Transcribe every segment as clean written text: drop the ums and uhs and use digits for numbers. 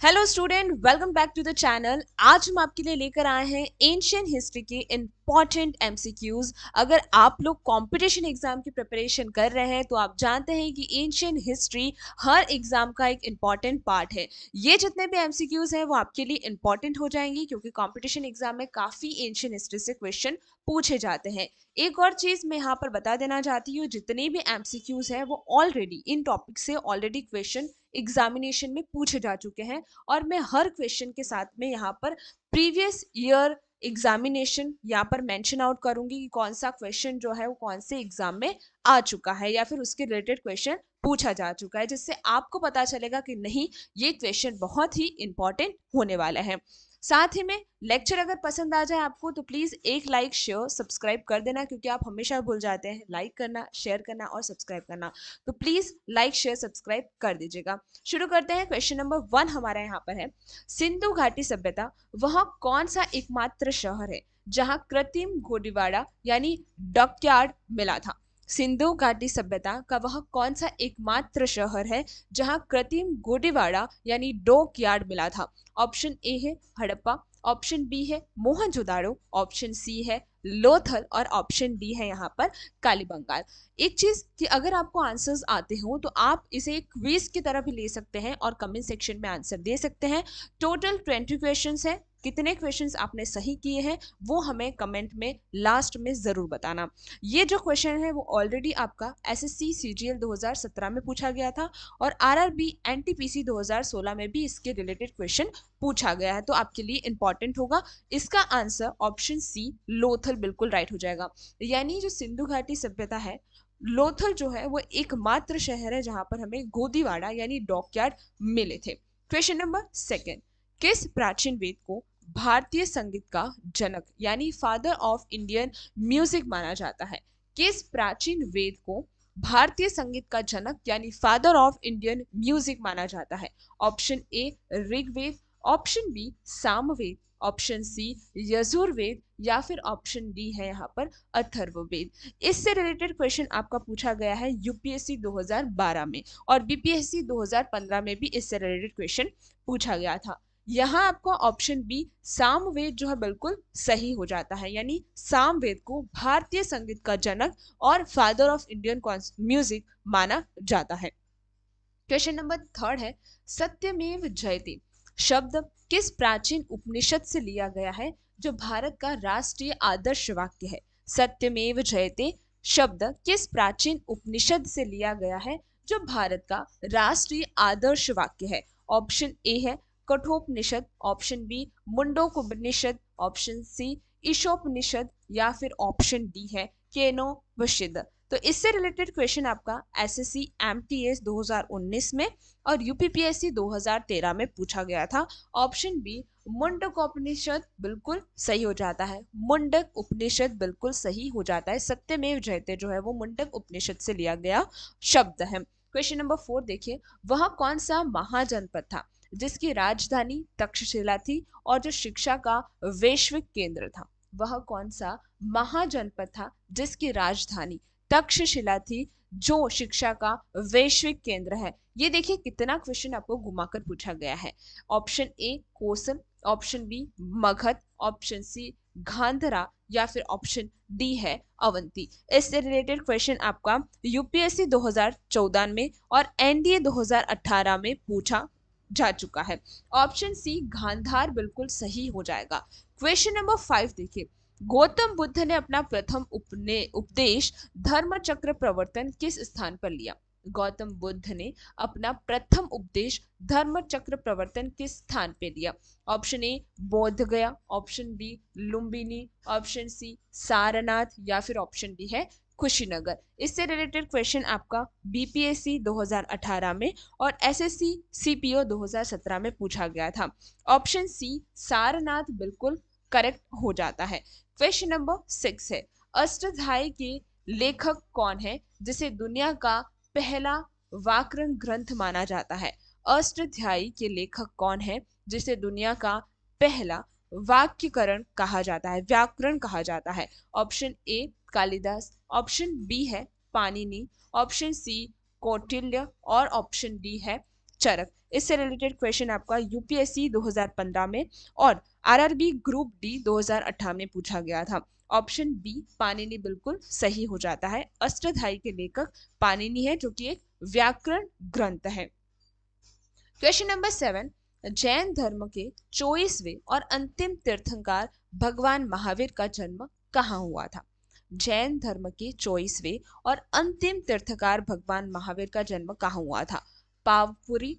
Hello student, welcome back to the channel. आज हम आपके लिए लेकर आए हैं एंशियंट हिस्ट्री के इंपॉर्टेंट एमसीक्यूज। अगर आप लोग कंपटीशन एग्जाम की प्रिपरेशन कर रहे हैं तो आप जानते हैं कि एंशियंट हिस्ट्री हर एग्जाम का एक इंपॉर्टेंट पार्ट है। ये जितने भी एमसीक्यूज हैं वो आपके लिए इंपॉर्टेंट हो जाएंगी क्योंकि कंपटीशन एग्जाम में काफी एंशियंट हिस्ट्री से क्वेश्चन पूछे जाते हैं। एक और चीज मैं यहाँ पर बता देना चाहती हूँ, जितने भी एमसीक्यूज हैं वो ऑलरेडी इन टॉपिक से ऑलरेडी क्वेश्चन एग्जामिनेशन में पूछे जा चुके हैं और मैं हर क्वेश्चन के साथ में यहाँ पर प्रीवियस ईयर एग्जामिनेशन यहाँ पर मेंशन आउट करूंगी कि कौन सा क्वेश्चन जो है वो कौन से एग्जाम में आ चुका है या फिर उसके रिलेटेड क्वेश्चन पूछा जा चुका है, जिससे आपको पता चलेगा कि नहीं, ये क्वेश्चन बहुत ही इंपॉर्टेंट होने वाला है। साथ ही में लेक्चर अगर पसंद आ जाए आपको तो प्लीज एक लाइक शेयर सब्सक्राइब कर देना, क्योंकि आप हमेशा भूल जाते हैं लाइक करना, शेयर करना और सब्सक्राइब करना। तो प्लीज लाइक शेयर सब्सक्राइब कर दीजिएगा। शुरू करते हैं। क्वेश्चन नंबर 1 हमारा यहाँ पर है, सिंधु घाटी सभ्यता वह कौन सा एकमात्र शहर है जहां कृत्रिम घोड़ीवाड़ा यानी डॉकयार्ड मिला था। सिंधु घाटी सभ्यता का वह कौन सा एकमात्र शहर है जहां कृत्रिम घोड़ीवाड़ा यानी डॉकयार्ड मिला था। ऑप्शन ए है हड़प्पा, ऑप्शन बी है मोहनजोदाड़ो, ऑप्शन सी है लोथल और ऑप्शन डी है यहाँ पर कालीबंगाल। एक चीज कि अगर आपको आंसर्स आते हो तो आप इसे एक क्विज की तरह भी ले सकते हैं और कमेंट सेक्शन में आंसर दे सकते हैं। टोटल 20 क्वेश्चंस है। कितने क्वेश्चंस आपने सही किए हैं वो हमें कमेंट में लास्ट में जरूर बताना। ये जो क्वेश्चन है वो ऑलरेडी आपका एसएससी सीजीएल 2017 में पूछा गया था और आरआरबी एनटीपीसी 2016 में भी इसके रिलेटेड क्वेश्चन पूछा गया है, तो आपके लिए इंपॉर्टेंट होगा। इसका आंसर ऑप्शन सी लोथल बिल्कुल राइट हो जाएगा। यानी जो सिंधु घाटी सभ्यता है, लोथल जो है वो एकमात्र शहर है जहां पर हमें गोदीवाड़ा यानी डॉकयार्ड मिले थे। क्वेश्चन नंबर 2, किस प्राचीन वेद को भारतीय संगीत का जनक यानी फादर ऑफ इंडियन म्यूजिक माना जाता है। किस प्राचीन वेद को भारतीय संगीत का जनक यानी फादर ऑफ इंडियन म्यूजिक माना जाता है। Option A Rigveda, option B Samaveda, option C Yajurveda या फिर ऑप्शन डी है यहाँ पर अथर्ववेद। इससे रिलेटेड क्वेश्चन आपका पूछा गया है यूपीएससी 2012 में और बीपीएससी 2015 में भी इससे रिलेटेड क्वेश्चन पूछा गया था। यहाँ आपका ऑप्शन बी सामवेद जो है बिल्कुल सही हो जाता है, यानी सामवेद को भारतीय संगीत का जनक और फादर ऑफ इंडियन म्यूजिक माना जाता है। क्वेश्चन नंबर 3 है, सत्यमेव जयते शब्द किस प्राचीन उपनिषद से लिया गया है जो भारत का राष्ट्रीय आदर्श वाक्य है। सत्यमेव जयते शब्द किस प्राचीन उपनिषद से लिया गया है जो भारत का राष्ट्रीय आदर्श वाक्य है। ऑप्शन ए है Kathopanishad, option B Mundakopanishad, option C Ishopanishad या फिर ऑप्शन डी है केनोपनिषद। तो इससे रिलेटेड क्वेश्चन आपका एसएससी एमटीएस 2019 में और यूपीपीएससी 2013 में पूछा गया था। ऑप्शन बी मुंडक उपनिषद बिल्कुल सही हो जाता है। मुंडक उपनिषद बिल्कुल सही हो जाता है। सत्यमेव जयते जो है वो मुंडक उपनिषद से लिया गया शब्द है। क्वेश्चन नंबर 4 देखिए, वह कौन सा महाजनपद था जिसकी राजधानी तक्षशिला थी और जो शिक्षा का वैश्विक केंद्र था। वह कौन सा महाजनपद था जिसकी राजधानी तक्षशिला थी जो शिक्षा का वैश्विक केंद्र है। ये देखिए कितना क्वेश्चन आपको घुमाकर पूछा गया है। Option A Kosam, option B Magadh, option C Gandhara या फिर ऑप्शन डी है अवंती। इससे रिलेटेड क्वेश्चन आपका यूपीएससी 2014 में और एनडीए 2018 में पूछा जा चुका है। ऑप्शन सी गांधार बिल्कुल सही हो जाएगा। क्वेश्चन नंबर 5 देखिए, गौतम बुद्ध ने अपना प्रथम उपदेश धर्म चक्र प्रवर्तन किस स्थान पर लिया। गौतम बुद्ध ने अपना प्रथम उपदेश धर्म चक्र प्रवर्तन किस स्थान पे लिया। Option A Bodh Gaya, option B Lumbini, option C Sarnath या फिर ऑप्शन डी है कुशीनगर। इससे रिलेटेड क्वेश्चन आपका बीपीएससी 2018 में और एसएससी सीपीओ 2017 में पूछा गया था। ऑप्शन सी सारनाथ बिल्कुल करेक्ट हो जाता है। क्वेश्चन नंबर 6 है, अष्टाध्यायी के लेखक कौन है जिसे दुनिया का पहला व्याकरण ग्रंथ माना जाता है। अष्टाध्यायी के लेखक कौन है जिसे दुनिया का पहला वाक्यकरण कहा जाता है, व्याकरण कहा जाता है। Option A Kalidas, option B है पाणिनि, ऑप्शन सी कौटिल्य और ऑप्शन डी है चरक। इससे रिलेटेड क्वेश्चन आपका यूपीएससी 2015 में और आरआरबी ग्रुप डी 2018 में पूछा गया था। ऑप्शन बी पाणिनि बिल्कुल सही हो जाता है। अष्टाध्यायी के लेखक पाणिनि है, जो कि एक व्याकरण ग्रंथ है। क्वेश्चन नंबर 7, जैन धर्म के 24वें और अंतिम तीर्थंकर भगवान महावीर का जन्म कहाँ हुआ था? जैन धर्म के 24वें और अंतिम तीर्थंकर भगवान महावीर का जन्म कहाँ हुआ था? पावपुरी,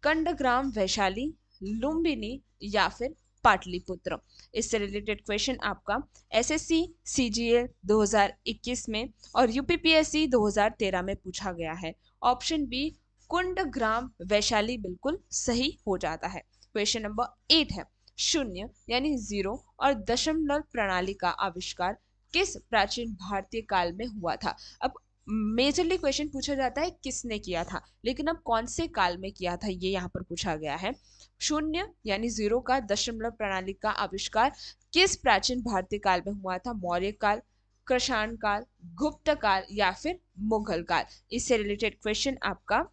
कंडग्राम, वैशाली, लुम्बिनी या फिर पाटलिपुत्र। इससे रिलेटेड क्वेश्चन आपका एसएससी सीजीएल 2021 में और यूपीपीएससी 2013 में पूछा गया है। ऑप्शन बी कुंडग्राम, वैशाली बिल्कुल सही हो जाता है। क्वेश्चन नंबर 8 है, शून्य यानी जीरो और दशमलव प्रणाली का आविष्कार किस प्राचीन भारतीय काल में हुआ था? अब मेजरली क्वेश्चन पूछा जाता है किसने किया था, लेकिन अब कौन से काल में किया था ये यहाँ पर पूछा गया है। शून्य यानी जीरो का दशमलव प्रणाली का आविष्कार किस प्राचीन भारतीय काल में हुआ था? मौर्य काल, कृषाण काल, गुप्त काल या फिर मुगल काल। इससे रिलेटेड क्वेश्चन आपका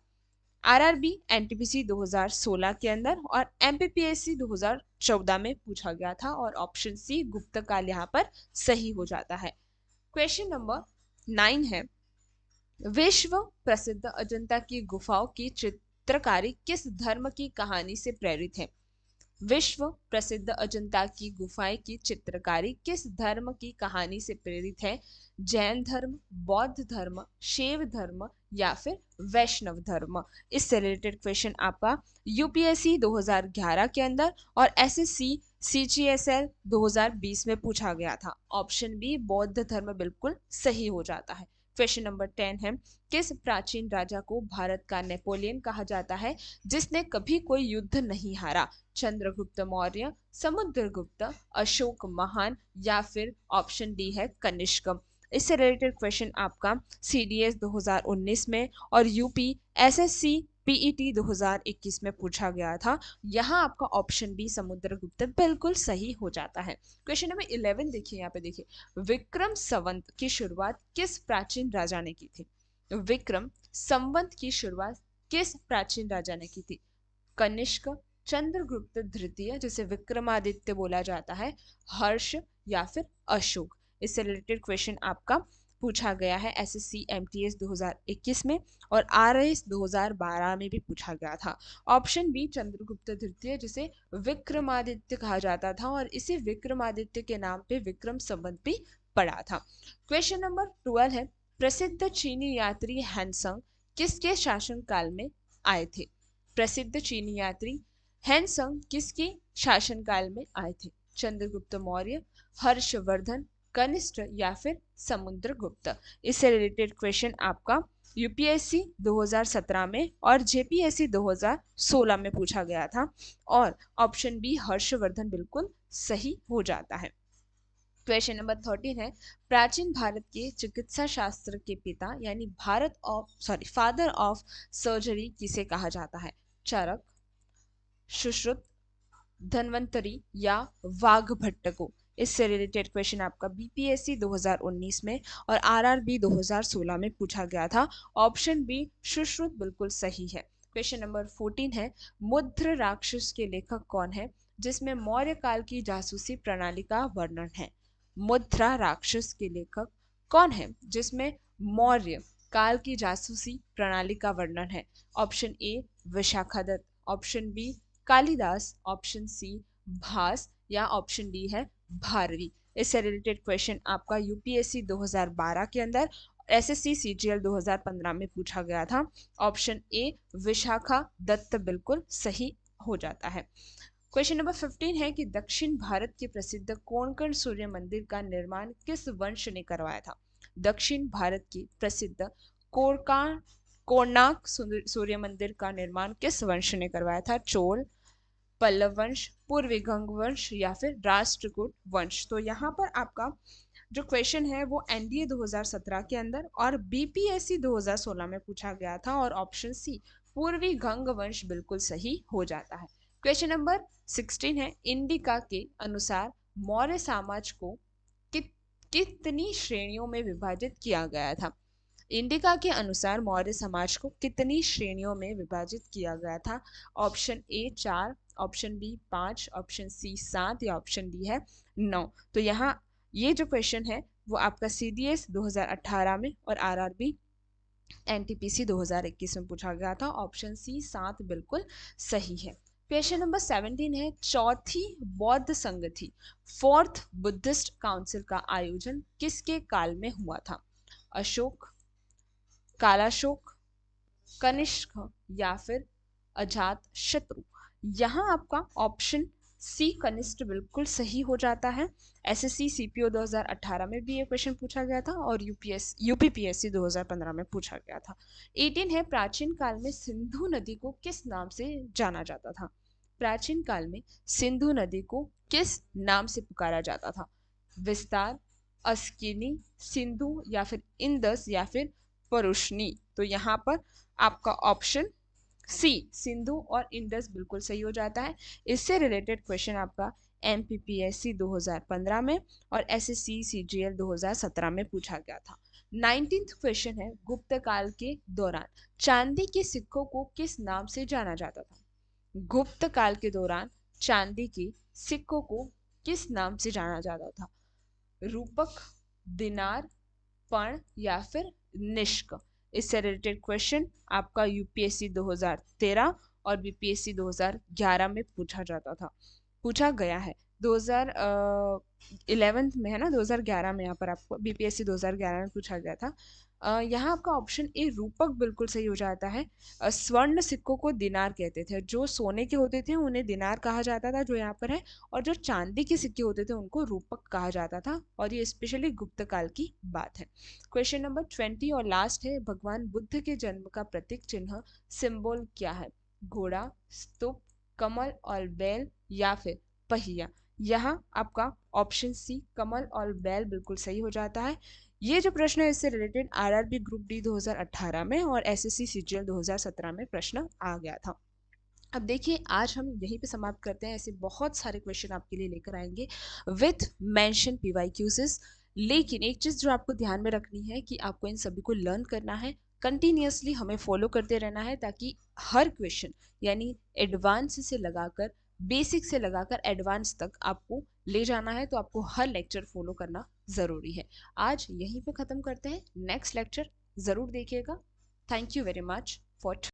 आरआरबी एनटीपीसी 2016 के अंदर और एमपीपीएससी 2014 में पूछा गया था और ऑप्शन सी गुप्त काल यहाँ पर सही हो जाता है। क्वेश्चन नंबर 9 है, विश्व प्रसिद्ध अजंता की गुफाओं की चित्रकारी किस धर्म की कहानी से प्रेरित है? विश्व प्रसिद्ध अजंता की गुफाएं की चित्रकारी किस धर्म की कहानी से प्रेरित है? जैन धर्म, बौद्ध धर्म, शैव धर्म या फिर वैष्णव धर्म। इससे रिलेटेड क्वेश्चन आपका यूपीएससी 2011 के अंदर और एसएससी सीजीएसएल 2020 में पूछा गया था। ऑप्शन बी बौद्ध धर्म बिल्कुल सही हो जाता है। क्वेश्चन नंबर 10 है, किस प्राचीन राजा को भारत का नेपोलियन कहा जाता है जिसने कभी कोई युद्ध नहीं हारा? चंद्रगुप्त मौर्य, समुद्रगुप्त, अशोक महान या फिर ऑप्शन डी है कनिष्क। इससे रिलेटेड क्वेश्चन आपका सीडीएस 2019 में और यूपी एसएससी पीईटी 2021 में पूछा गया था। यहाँ आपका ऑप्शन बी समुद्रगुप्त बिल्कुल सही हो जाता है। क्वेश्चन नंबर 11 देखिए, यहाँ पे देखिए, विक्रम संवत की शुरुआत किस प्राचीन राजा ने की थी? विक्रम संवत की शुरुआत किस प्राचीन राजा ने की थी? कनिष्क, चंद्रगुप्त द्वितीय जिसे विक्रमादित्य बोला जाता है, हर्ष या फिर अशोक। इससे रिलेटेड क्वेश्चन आपका पूछा गया है एसएससी एमटीएस 2021 में और आरएस 2012 में भी पूछा गया था। ऑप्शन बी चंद्रगुप्त द्वितीय जिसे विक्रमादित्य कहा जाता था और इसी विक्रमादित्य के नाम पे विक्रम संवत भी पड़ा था। क्वेश्चन नंबर 12 है, प्रसिद्ध चीनी यात्री हैंसंग किसके शासन काल में आए थे? प्रसिद्ध चीनी यात्री हैंसंग किसके शासनकाल में आए थे? चंद्रगुप्त मौर्य, हर्षवर्धन, कनिष्क या फिर समुद्रगुप्त। इससे रिलेटेड क्वेश्चन आपका यूपीएससी 2017 में और जेपीएससी 2016 में पूछा गया था और ऑप्शन बी हर्षवर्धन बिल्कुल सही हो जाता है। क्वेश्चन नंबर 13 है, प्राचीन भारत के चिकित्सा शास्त्र के पिता यानी फादर ऑफ सर्जरी किसे कहा जाता है? चरक, सुश्रुत, धन्वंतरी या वाघभट्ट को। इससे रिलेटेड क्वेश्चन आपका बीपीएससी 2019 में और आरआरबी 2016 में पूछा गया था। ऑप्शन बी सुश्रुत बिल्कुल सही है। क्वेश्चन नंबर 14 है, मुद्र राक्षस के लेखक कौन है जिसमें मौर्य काल की जासूसी प्रणाली का वर्णन है? मुद्रा राक्षस के लेखक कौन है जिसमें मौर्य काल की जासूसी प्रणाली का वर्णन है? Option A Vishakhadatta, option B Kalidasa, option C Bhasa या ऑप्शन डी है भारवी। इससे रिलेटेड क्वेश्चन आपका यूपीएससी 2012 के अंदर एसएससी सीजीएल 2015 में पूछा गया था। ऑप्शन ए विशाखा दत्त बिल्कुल सही हो जाता है। क्वेश्चन नंबर 15 है कि दक्षिण भारत के प्रसिद्ध कोणकण सूर्य मंदिर का निर्माण किस वंश ने करवाया था? दक्षिण भारत की प्रसिद्ध कोणार्क सूर्य मंदिर का निर्माण किस वंश ने करवाया था? चोल, पल्लव वंश, पूर्वी गंग वंश या फिर राष्ट्रकूट वंश। तो यहाँ पर आपका जो क्वेश्चन है वो एनडीए 2017 के अंदर और बीपीएससी 2016 में पूछा गया था और ऑप्शन सी पूर्वी गंग वंश बिल्कुल सही हो जाता है। क्वेश्चन नंबर 16 है, इंडिका के अनुसार मौर्य समाज को कितनी श्रेणियों में विभाजित किया गया था? इंडिका के अनुसार मौर्य समाज को कितनी श्रेणियों में विभाजित किया गया था? Option A 4, option B 5, option C 7 या ऑप्शन डी है 9। तो यहाँ ये जो क्वेश्चन है वो आपका CDS 2018 में और RRB NTPC 2021 में पूछा गया था। ऑप्शन सी 7 बिल्कुल सही है। क्वेश्चन नंबर 17 है, चौथी बौद्ध संगति फोर्थ बुद्धिस्ट काउंसिल का आयोजन किसके काल में हुआ था? अशोक, कालाशोक, कनिष्क या फिर अजात शत्रु? यहाँ आपका ऑप्शन सी कनिष्क बिल्कुल सही हो जाता है। SSC CPO 2018 में भी ये क्वेश्चन पूछा गया था और UPPSC 2015 में पूछा गया था। 18 है, प्राचीन काल में सिंधु नदी को किस नाम से जाना जाता था? प्राचीन काल में सिंधु नदी को किस नाम से पुकारा जाता था? विस्तार, अस्किनी, सिंधु या फिर इंदस या फिर परुष्णी? तो यहाँ पर आपका ऑप्शन सी सिंधु और इंडस बिल्कुल सही हो जाता है। इससे रिलेटेड क्वेश्चन आपका MPPSC 2015 में और SSC CGL 2017 में पूछा गया था। 19th क्वेश्चन है, गुप्त काल के दौरान चांदी के सिक्कों को किस नाम से जाना जाता था? गुप्त काल के दौरान चांदी के सिक्कों को किस नाम से जाना जाता था? रूपक, दिनार, पण या फिर निष्क? इससे रिलेटेड क्वेश्चन आपका UPSC 2013 और BPSC 2011 में पूछा गया है। 2011 में है ना, 2011 में यहाँ पर आपको BPSC 2011 में पूछा गया था। यहाँ आपका ऑप्शन ए रूपक बिल्कुल सही हो जाता है। स्वर्ण सिक्कों को दिनार कहते थे, जो सोने के होते थे उन्हें दिनार कहा जाता था जो यहाँ पर है, और जो चांदी के सिक्के होते थे उनको रूपक कहा जाता था, और ये स्पेशली गुप्त काल की बात है। क्वेश्चन नंबर 20 और लास्ट है, भगवान बुद्ध के जन्म का प्रतीक चिन्ह सिंबल क्या है? घोड़ा, स्तूप, कमल और बैल या फिर पहिया? यहाँ आपका ऑप्शन सी कमल और बैल बिल्कुल सही हो जाता है। ये जो प्रश्न है इससे रिलेटेड RRB ग्रुप डी 2018 में और SSC CGL 2017 में प्रश्न आ गया था। अब देखिए, आज हम यहीं पे समाप्त करते हैं। ऐसे बहुत सारे क्वेश्चन आपके लिए लेकर आएंगे विथ मेंशन PYQs। लेकिन एक चीज जो आपको ध्यान में रखनी है कि आपको इन सभी को लर्न करना है, कंटिन्यूअसली हमें फॉलो करते रहना है, ताकि हर क्वेश्चन यानी एडवांस से लगाकर बेसिक से लगाकर एडवांस तक आपको ले जाना है। तो आपको हर लेक्चर फॉलो करना ज़रूरी है। आज यहीं पे ख़त्म करते हैं, नेक्स्ट लेक्चर ज़रूर देखिएगा। Thank you very much for